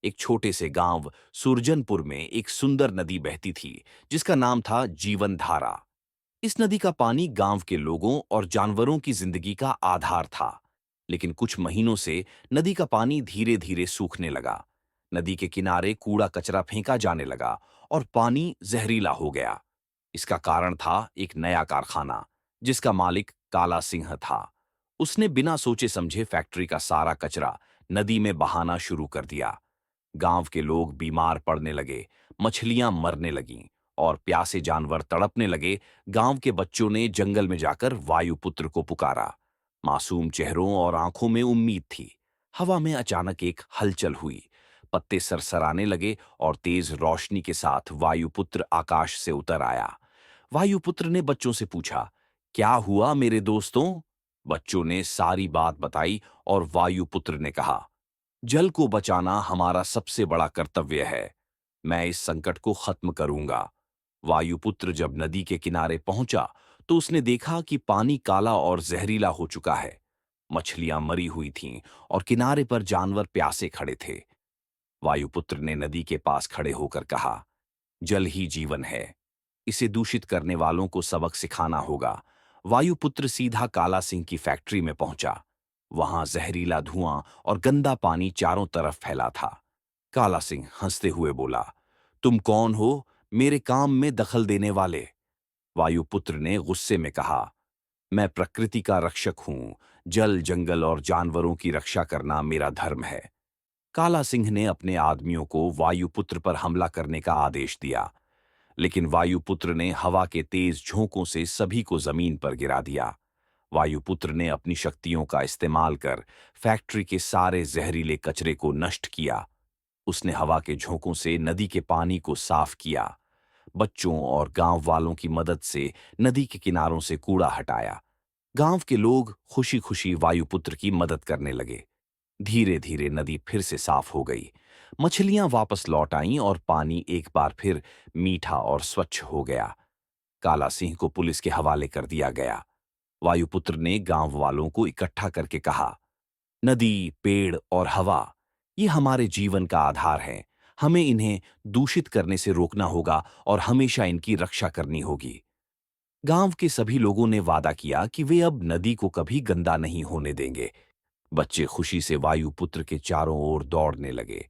एक छोटे से गांव सुरजनपुर में एक सुंदर नदी बहती थी जिसका नाम था जीवन धारा। इस नदी का पानी गांव के लोगों और जानवरों की जिंदगी का आधार था। लेकिन कुछ महीनों से नदी का पानी धीरे धीरे सूखने लगा। नदी के किनारे कूड़ा कचरा फेंका जाने लगा और पानी जहरीला हो गया। इसका कारण था एक नया कारखाना जिसका मालिक काला सिंह था। उसने बिना सोचे समझे फैक्ट्री का सारा कचरा नदी में बहाना शुरू कर दिया। गांव के लोग बीमार पड़ने लगे, मछलियां मरने लगीं और प्यासे जानवर तड़पने लगे। गांव के बच्चों ने जंगल में जाकर वायुपुत्र को पुकारा। मासूम चेहरों और आंखों में उम्मीद थी। हवा में अचानक एक हलचल हुई। पत्ते सरसराने लगे और तेज रोशनी के साथ वायुपुत्र आकाश से उतर आया। वायुपुत्र ने बच्चों से पूछा, क्या हुआ मेरे दोस्तों? बच्चों ने सारी बात बताई और वायुपुत्र ने कहा, जल को बचाना हमारा सबसे बड़ा कर्तव्य है। मैं इस संकट को खत्म करूंगा। वायुपुत्र जब नदी के किनारे पहुंचा तो उसने देखा कि पानी काला और जहरीला हो चुका है। मछलियां मरी हुई थीं और किनारे पर जानवर प्यासे खड़े थे। वायुपुत्र ने नदी के पास खड़े होकर कहा, जल ही जीवन है। इसे दूषित करने वालों को सबक सिखाना होगा। वायुपुत्र सीधा काला सिंह की फैक्ट्री में पहुंचा। वहां जहरीला धुआं और गंदा पानी चारों तरफ फैला था। काला सिंह हंसते हुए बोला, तुम कौन हो मेरे काम में दखल देने वाले? वायुपुत्र ने गुस्से में कहा, मैं प्रकृति का रक्षक हूं। जल, जंगल और जानवरों की रक्षा करना मेरा धर्म है। काला सिंह ने अपने आदमियों को वायुपुत्र पर हमला करने का आदेश दिया। लेकिन वायुपुत्र ने हवा के तेज झोंकों से सभी को जमीन पर गिरा दिया। वायुपुत्र ने अपनी शक्तियों का इस्तेमाल कर फैक्ट्री के सारे जहरीले कचरे को नष्ट किया। उसने हवा के झोंकों से नदी के पानी को साफ किया। बच्चों और गांव वालों की मदद से नदी के किनारों से कूड़ा हटाया। गांव के लोग खुशी खुशी वायुपुत्र की मदद करने लगे। धीरे धीरे नदी फिर से साफ हो गई। मछलियां वापस लौट आईं और पानी एक बार फिर मीठा और स्वच्छ हो गया। काला सिंह को पुलिस के हवाले कर दिया गया। वायुपुत्र ने गांव वालों को इकट्ठा करके कहा, नदी, पेड़ और हवा ये हमारे जीवन का आधार है। हमें इन्हें दूषित करने से रोकना होगा और हमेशा इनकी रक्षा करनी होगी। गांव के सभी लोगों ने वादा किया कि वे अब नदी को कभी गंदा नहीं होने देंगे। बच्चे खुशी से वायुपुत्र के चारों ओर दौड़ने लगे।